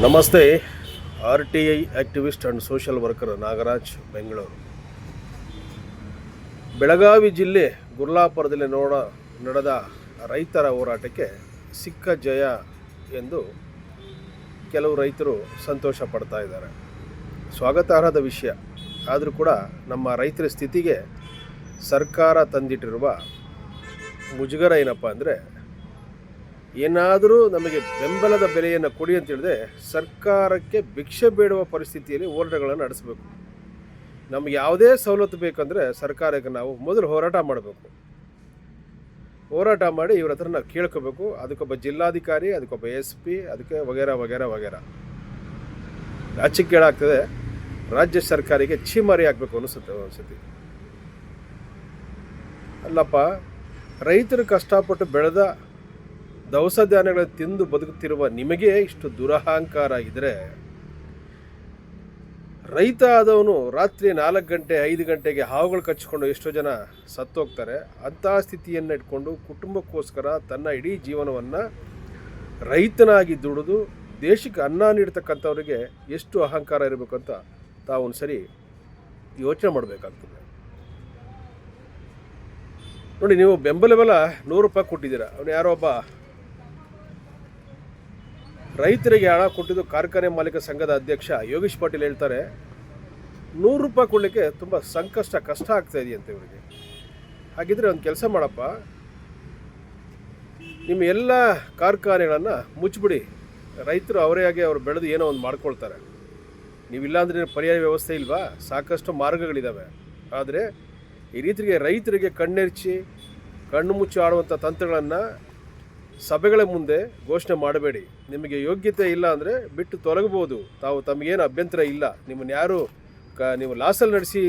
ನಮಸ್ತೆ. RTI activist and social worker Nagaraj, Bengaluru. Belagavi ಜಿಲ್ಲೆ ಗುರ್ಲಾಪುರದಲ್ಲಿ ನಡೆದ ರೈತರ ಹೋರಾಟಕ್ಕೆ ಸಿಕ್ಕ ಜಯ ಎಂದು ಕೆಲವು ರೈತರು ಸಂತೋಷ ಪಡ್ತಾ ಇದ್ದಾರೆ. ಸ್ವಾಗತಾರ್ಹದ ವಿಷಯ. ಆದರೂ ಕೂಡ ನಮ್ಮ ರೈತರ ಸ್ಥಿತಿಗೆ ಸರ್ಕಾರ ತಂದಿಟ್ಟಿರುವ ಮುಜುಗರ ಏನಪ್ಪ ಅಂದರೆ, ಏನಾದರೂ ನಮಗೆ ಬೆಂಬಲದ ಬೆಲೆಯನ್ನು ಕೊಡಿ ಅಂತ ಹೇಳಿದ್ರೆ ಸರ್ಕಾರಕ್ಕೆ ಭಿಕ್ಷೆ ಬೇಡುವ ಪರಿಸ್ಥಿತಿಯಲ್ಲಿ ಹೋರಾಟಗಳನ್ನು ನಡೆಸಬೇಕು. ನಮಗೆ ಯಾವುದೇ ಸವಲತ್ತು ಬೇಕಂದರೆ ಸರ್ಕಾರಕ್ಕೆ ನಾವು ಮೊದಲು ಹೋರಾಟ ಮಾಡಬೇಕು. ಹೋರಾಟ ಮಾಡಿ ಇವ್ರ ಹತ್ರ ನಾವು ಕೇಳ್ಕೋಬೇಕು. ಅದಕ್ಕೊಬ್ಬ ಜಿಲ್ಲಾಧಿಕಾರಿ, ಅದಕ್ಕೊಬ್ಬ SP, ಅದಕ್ಕೆ ವಗೇರಾ ವಗೇರಾ ವಗೇರಾ. ರಾಜ್ಯಕ್ಕೆ ಕೇಳಾಗ್ತದೆ, ರಾಜ್ಯ ಸರ್ಕಾರಿಗೆ ಛೀಮಾರಿ ಹಾಕಬೇಕು ಅನಿಸುತ್ತೆ ಒಂದ್ಸತಿ. ಅಲ್ಲಪ್ಪ, ರೈತರು ಕಷ್ಟಪಟ್ಟು ಬೆಳೆದ ದವಸ ಧಾನ್ಯಗಳನ್ನು ತಿಂದು ಬದುಕುತ್ತಿರುವ ನಿಮಗೆ ಇಷ್ಟು ದುರಹಂಕಾರ ಆಗಿದ್ದರೆ, ರೈತ ಆದವನು ರಾತ್ರಿ 4 ಗಂಟೆ 5 ಗಂಟೆಗೆ ಹಾವುಗಳು ಕಚ್ಚಿಕೊಂಡು ಎಷ್ಟೋ ಜನ ಸತ್ತೋಗ್ತಾರೆ. ಅಂತಹ ಸ್ಥಿತಿಯನ್ನು ಇಟ್ಕೊಂಡು ಕುಟುಂಬಕ್ಕೋಸ್ಕರ ತನ್ನ ಇಡೀ ಜೀವನವನ್ನು ರೈತನಾಗಿ ದುಡಿದು ದೇಶಕ್ಕೆ ಅನ್ನ ನೀಡ್ತಕ್ಕಂಥವ್ರಿಗೆ ಎಷ್ಟು ಅಹಂಕಾರ ಇರಬೇಕು ಅಂತ ತಾವು ಒಂದು ಸರಿ ಯೋಚನೆ ಮಾಡಬೇಕಾಗ್ತದೆ. ನೋಡಿ, ನೀವು ಬೆಂಬಲ ಬೆಲೆ 100 ರೂಪಾಯಿ ಕೊಟ್ಟಿದ್ದೀರ. ಅವನು ಯಾರೋ ಒಬ್ಬ ರೈತರಿಗೆ ಹಣ ಕೊಟ್ಟಿದ್ದು ಕಾರ್ಖಾನೆ ಮಾಲೀಕ ಸಂಘದ ಅಧ್ಯಕ್ಷ ಯೋಗೀಶ್ ಪಾಟೀಲ್ ಹೇಳ್ತಾರೆ, 100 ರೂಪಾಯಿ ಕೊಡಲಿಕ್ಕೆ ತುಂಬ ಕಷ್ಟ ಆಗ್ತಾ ಇದೆಯಂತೆ ಇವರಿಗೆ. ಹಾಗಿದ್ರೆ ಒಂದು ಕೆಲಸ ಮಾಡಪ್ಪ, ನಿಮ್ಮ ಎಲ್ಲ ಕಾರ್ಖಾನೆಗಳನ್ನು ಮುಚ್ಚಿಬಿಡಿ. ರೈತರು ಅವರೇ ಆಗಿ ಅವ್ರು ಬೆಳೆದು ಏನೋ ಒಂದು ಮಾಡ್ಕೊಳ್ತಾರೆ. ನೀವಿಲ್ಲಾಂದ್ರೆ ಪರ್ಯಾಯ ವ್ಯವಸ್ಥೆ ಇಲ್ವಾ? ಸಾಕಷ್ಟು ಮಾರ್ಗಗಳಿದ್ದಾವೆ. ಆದರೆ ಈ ರೀತಿಗೆ ರೈತರಿಗೆ ಕಣ್ಣೆರ್ಚಿ ಕಣ್ಣು ಮುಚ್ಚಿ ಆಡುವಂಥ ತಂತ್ರಗಳನ್ನು ಸಭೆಗಳ ಮುಂದೆ ಘೋಷಣೆ ಮಾಡಬೇಡಿ. ನಿಮಗೆ ಯೋಗ್ಯತೆ ಇಲ್ಲ ಅಂದರೆ ಬಿಟ್ಟು ತೊಲಗಬಹುದು. ತಮಗೇನು ಅಭ್ಯಂತರ ಇಲ್ಲ. ನಿಮ್ಮನ್ನು ಯಾರು ನೀವು ಲಾಸಲ್ಲಿ ನಡೆಸಿ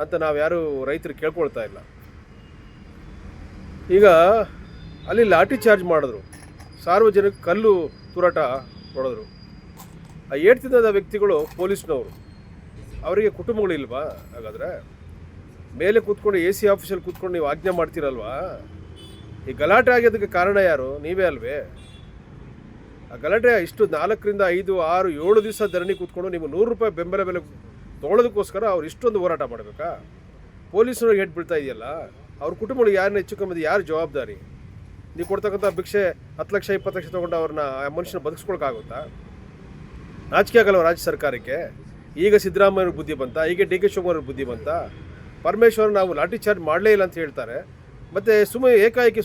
ಅಂತ ನಾವು ಯಾರು ರೈತರು ಕೇಳ್ಕೊಳ್ತಾ ಇಲ್ಲ. ಈಗ ಅಲ್ಲಿ ಲಾಠಿ ಚಾರ್ಜ್ ಮಾಡಿದ್ರು, ಸಾರ್ವಜನಿಕ ಕಲ್ಲು ತೂರಾಟ ಹೊಡೆದ್ರು. ಆ ಏಡ್ತಿದ್ದ ವ್ಯಕ್ತಿಗಳು ಪೊಲೀಸ್ನವರು. ಅವರಿಗೆ ಕುಟುಂಬಗಳಿಲ್ವಾ? ಹಾಗಾದರೆ ಮೇಲೆ ಕೂತ್ಕೊಂಡು AC ಆಫೀಸಲ್ಲಿ ಕೂತ್ಕೊಂಡು ನೀವು ಆಜ್ಞೆ ಮಾಡ್ತೀರಲ್ವಾ? ಈ ಗಲಾಟೆ ಆಗೋದಕ್ಕೆ ಕಾರಣ ಯಾರು? ನೀವೇ ಅಲ್ವೇ? ಆ ಗಲಾಟೆ ಇಷ್ಟು 4 ರಿಂದ 5, 6, 7 ದಿವಸ ಧರಣಿ ಕೂತ್ಕೊಂಡು ನೀವು 100 ರೂಪಾಯಿ ಬೆಂಬಲ ಬೆಲೆ ತೊಗೊಳೋದಕ್ಕೋಸ್ಕರ ಅವ್ರು ಇಷ್ಟೊಂದು ಹೋರಾಟ ಮಾಡಬೇಕಾ? ಪೊಲೀಸರಿಗೆ ಹೆಡ್ ಬೀಳ್ತಾ ಇದೆಯಲ್ಲ, ಅವ್ರ ಕುಟುಂಬಗಳಿಗೆ ಯಾರನ್ನ ಹೆಚ್ಚು ಕಮ್ಮಿ ಯಾರು ಜವಾಬ್ದಾರಿ? ನೀವು ಕೊಡ್ತಕ್ಕಂಥ ಭಿಕ್ಷೆ 10 ಲಕ್ಷ 20 ಲಕ್ಷ ತೊಗೊಂಡು ಅವ್ರನ್ನ ಆ ಮನುಷ್ಯನ ಬದುಕಿಸ್ಕೊಳಕ್ಕಾಗುತ್ತಾ? ನಾಚಿಕೆ ಆಗಲ್ಲ ರಾಜ್ಯ ಸರ್ಕಾರಕ್ಕೆ? ಈಗ ಸಿದ್ದರಾಮಯ್ಯವ್ರಿಗೆ ಬುದ್ಧಿ ಬಂತ? ಈಗ DK ಶಿವಕುಮಾರ್ಗೆ ಬುದ್ಧಿ ಬಂತ? ಪರಮೇಶ್ವರ್ ನಾವು ಲಾಠಿ ಚಾರ್ಜ್ ಮಾಡಲೇ ಇಲ್ಲ ಅಂತ ಹೇಳ್ತಾರೆ, ಮತ್ತು ಏಕಾಏಕಿ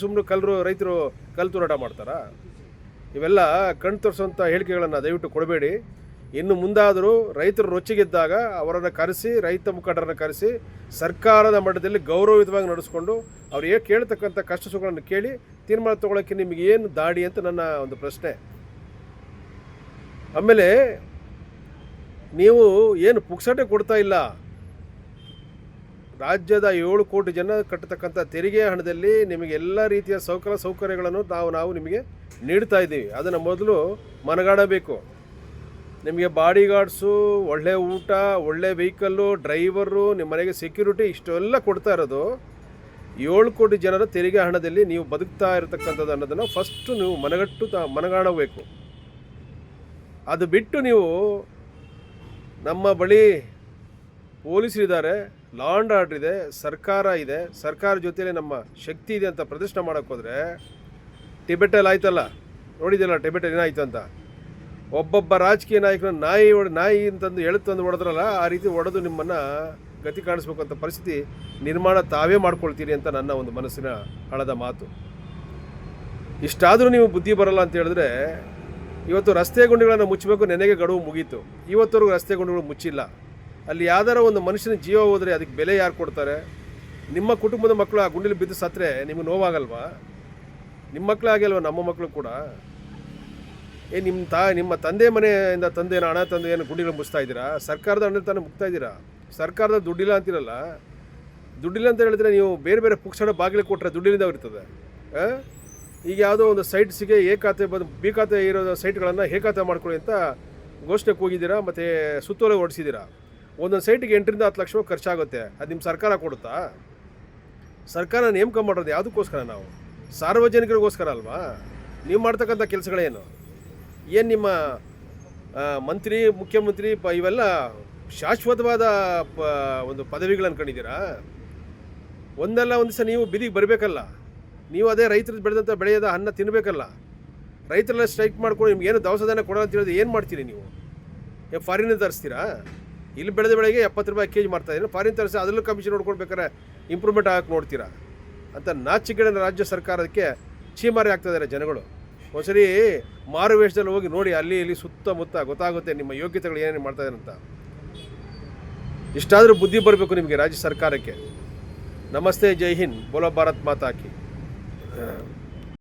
ರೈತರು ಕಲ್ಲು ತೂರಾಟ ಮಾಡ್ತಾರಾ? ಇವೆಲ್ಲ ಕಣ್ಣು ತೋರಿಸುವಂಥ ಹೇಳಿಕೆಗಳನ್ನು ದಯವಿಟ್ಟು ಕೊಡಬೇಡಿ. ಇನ್ನು ಮುಂದಾದರೂ ರೈತರು ರೊಚ್ಚಿಗೆದ್ದಾಗ ಅವರನ್ನು ಕರೆಸಿ, ರೈತ ಮುಖಂಡರನ್ನು ಕರೆಸಿ ಸರ್ಕಾರದ ಮಟ್ಟದಲ್ಲಿ ಗೌರವಯುತವಾಗಿ ನಡೆಸ್ಕೊಂಡು ಅವ್ರು ಕೇಳ್ತಕ್ಕಂಥ ಕಷ್ಟ ಸುಖಗಳನ್ನು ಕೇಳಿ ತೀರ್ಮಾನ ತೊಗೊಳಕ್ಕೆ ನಿಮಗೆ ಏನು ದಾಡಿ ಅಂತ ನನ್ನ ಒಂದು ಪ್ರಶ್ನೆ. ಆಮೇಲೆ ನೀವು ಏನು ಪುಕ್ಸಟೆ ಕೊಡ್ತಾ ಇಲ್ಲ. ರಾಜ್ಯದ 7 ಕೋಟಿ ಜನ ಕಟ್ಟತಕ್ಕಂಥ ತೆರಿಗೆ ಹಣದಲ್ಲಿ ನಿಮಗೆ ಎಲ್ಲ ರೀತಿಯ ಸೌಕರ್ಯಗಳನ್ನು ನಾವು ನಿಮಗೆ ನೀಡ್ತಾ ಇದ್ದೀವಿ. ಅದನ್ನು ಮೊದಲು ಮನಗಾಡಬೇಕು. ನಿಮಗೆ ಬಾಡಿ ಗಾರ್ಡ್ಸು, ಒಳ್ಳೆ ಊಟ, ಒಳ್ಳೆ ವೆಹಿಕಲ್ಲು, ಡ್ರೈವರು, ನಿಮ್ಮ ಮನೆಗೆ ಸೆಕ್ಯೂರಿಟಿ, ಇಷ್ಟೆಲ್ಲ ಕೊಡ್ತಾ ಇರೋದು 7 ಕೋಟಿ ಜನರ ತೆರಿಗೆ ಹಣದಲ್ಲಿ ನೀವು ಬದುಕ್ತಾ ಇರತಕ್ಕಂಥದ್ದು ಅನ್ನೋದನ್ನು ಫಸ್ಟು ನೀವು ಮನಗಾಣಬೇಕು. ಅದು ಬಿಟ್ಟು ನೀವು ನಮ್ಮ ಬಳಿ ಪೊಲೀಸರಿದ್ದಾರೆ, ಲಾ ಆ್ಯಂಡ್ ಆರ್ಡರ್ ಇದೆ, ಸರ್ಕಾರ ಇದೆ, ಸರ್ಕಾರ ಜೊತೆಯಲ್ಲಿ ನಮ್ಮ ಶಕ್ತಿ ಇದೆ ಅಂತ ಪ್ರದರ್ಶನ ಮಾಡೋಕ್ಕೆ ಹೋದರೆ ಟಿಬೆಟಲ್ಲಿ ಆಯ್ತಲ್ಲ, ನೋಡಿದ್ದಿಲ್ಲ ಟಿಬೆಟಲ್ಲಿ ಏನಾಯ್ತು ಅಂತ. ಒಬ್ಬೊಬ್ಬ ರಾಜಕೀಯ ನಾಯಕನ ನಾಯಿ ಅಂತಂದು ಎಳುತ್ತಂದು ಹೊಡೆದ್ರಲ್ಲ, ಆ ರೀತಿ ಹೊಡೆದು ನಿಮ್ಮನ್ನು ಗತಿ ಕಾಣಿಸ್ಬೇಕು ಅಂತ ಪರಿಸ್ಥಿತಿ ನಿರ್ಮಾಣ ತಾವೇ ಮಾಡ್ಕೊಳ್ತೀರಿ ಅಂತ ನನ್ನ ಒಂದು ಮನಸ್ಸಿನ ಹಳದ ಮಾತು. ಇಷ್ಟಾದರೂ ನೀವು ಬುದ್ಧಿ ಬರಲ್ಲ ಅಂತ ಹೇಳಿದ್ರೆ, ಇವತ್ತು ರಸ್ತೆ ಗುಂಡಿಗಳನ್ನು ಮುಚ್ಚಬೇಕು, ನೆನೆಗೆ ಗಡುವು ಮುಗೀತು. ಇವತ್ತವರೆಗೂ ರಸ್ತೆ ಗುಂಡಿಗಳು ಮುಚ್ಚಿಲ್ಲ. ಅಲ್ಲಿ ಯಾವ್ದಾರ ಒಂದು ಮನುಷ್ಯನ ಜೀವ ಹೋದರೆ ಅದಕ್ಕೆ ಬೆಲೆ ಯಾರು ಕೊಡ್ತಾರೆ? ನಿಮ್ಮ ಕುಟುಂಬದ ಮಕ್ಕಳು ಆ ಗುಂಡಿಲಿ ಬಿದ್ದು ಸತ್ತರೆ ನಿಮಗೆ ನೋವಾಗಲ್ವಾ? ನಿಮ್ಮ ಮಕ್ಕಳೇ ಅಲ್ವ ನಮ್ಮ ಮಕ್ಕಳು ಕೂಡ? ನಿಮ್ಮ ತಂದೆ ಮನೆಯಿಂದ ಹಣ ತಂದೆ ಏನು ಗುಂಡಿಗಳು ಮುಚ್ತಾ ಇದ್ದೀರಾ? ಸರ್ಕಾರದ ಹಣ ತಾನೇ ಮುಗ್ತಾ ಇದ್ದೀರಾ? ಸರ್ಕಾರದ ದುಡ್ಡಿಲ್ಲ ಅಂತಿರಲ್ಲ. ದುಡ್ಡಿಲ್ಲ ಅಂತ ಹೇಳಿದ್ರೆ ನೀವು ಬೇರೆ ಬೇರೆ ಪುಕ್ಸಡ ಬಾಗಿಲು ಕೊಟ್ಟರೆ ದುಡ್ಡಿನಿಂದ ಇರ್ತದೆ. ಈಗ ಯಾವುದೋ ಒಂದು ಸೈಟ್ಸಿಗೆ B ಖಾತೆ ಇರೋ ಸೈಟ್ಗಳನ್ನು ಖಾತೆ ಮಾಡ್ಕೊಳ್ಳಿ ಅಂತ ಘೋಷಣೆ ಕೂಗಿದ್ದೀರಾ, ಮತ್ತು ಸುತ್ತೋಲೆ ಹೊಡಿಸಿದ್ದೀರಾ. ಒಂದೊಂದು ಸೈಟಿಗೆ 8 ರಿಂದ 10 ಲಕ್ಷ ಖರ್ಚಾಗುತ್ತೆ. ಅದು ನಿಮ್ಮ ಸರ್ಕಾರ ಕೊಡುತ್ತಾ? ಸರ್ಕಾರ ನೇಮಕ ಮಾಡೋದು ಯಾವುದಕ್ಕೋಸ್ಕರ? ನಾವು ಸಾರ್ವಜನಿಕರಿಗೋಸ್ಕರ ಅಲ್ವಾ? ನೀವು ಮಾಡ್ತಕ್ಕಂಥ ಕೆಲಸಗಳೇನು? ಏನು ನಿಮ್ಮ ಮಂತ್ರಿ, ಮುಖ್ಯಮಂತ್ರಿ ಇವೆಲ್ಲ ಶಾಶ್ವತವಾದ ಒಂದು ಪದವಿಗಳು ಅನ್ಕೊಂಡಿದ್ದೀರಾ? ಒಂದಲ್ಲ ಒಂದು ದಿವಸ ನೀವು ಬೀದಿಗೆ ಬರಬೇಕಲ್ಲ. ನೀವು ಅದೇ ರೈತರು ಬೆಳೆದಂಥ ಬೆಳೆಯದ ಅನ್ನ ತಿನ್ನಬೇಕಲ್ಲ. ರೈತರೆಲ್ಲ ಸ್ಟ್ರೈಕ್ ಮಾಡ್ಕೊಂಡು ನಿಮ್ಗೆ ಏನು ದವಸಧಾನ್ಯ ಕೊಡೋಣ ಅಂತ ಹೇಳಿದ್ರೆ ಏನು ಮಾಡ್ತೀರಿ ನೀವು? ಫಾರಿನಿಂದ ತರಿಸ್ತೀರಾ? ಇಲ್ಲಿ ಬೆಳೆದ ಬೆಳೆಗೆ 70 ರೂಪಾಯಿ ಕೆಜಿ ಮಾಡ್ತಾಯಿದ್ದೀನಿ, ಫಾರಿನ್ ತರಿಸಿ ಅದರಲ್ಲೂ ಕಮಿಷನ್ ನೋಡ್ಕೊಳ್ಬೇಕಾರೆ ಇಂಪ್ರೂವ್ಮೆಂಟ್ ಆಗಕ್ಕೆ ನೋಡ್ತೀರಾ ಅಂತ ನಾಚಿಕೆಗಳನ್ನ ರಾಜ್ಯ ಸರ್ಕಾರಕ್ಕೆ ಚೀಮಾರಿ ಆಗ್ತಾಯಿದ್ದಾರೆ ಜನಗಳು. ಒಂದ್ಸರಿ ಮಾರು ವೇಷದಲ್ಲಿ ಹೋಗಿ ನೋಡಿ, ಅಲ್ಲಿ ಇಲ್ಲಿ ಸುತ್ತಮುತ್ತ ಗೊತ್ತಾಗುತ್ತೆ ನಿಮ್ಮ ಯೋಗ್ಯತೆಗಳು ಏನೇನು ಮಾಡ್ತಾಯಿದ್ದಾರೆ ಅಂತ. ಇಷ್ಟಾದರೂ ಬುದ್ಧಿ ಬರಬೇಕು ನಿಮಗೆ ರಾಜ್ಯ ಸರ್ಕಾರಕ್ಕೆ. ನಮಸ್ತೆ, ಜೈ ಹಿಂದ್, ಬೋಲೋ ಭಾರತ್ ಮಾತಾ ಕಿ.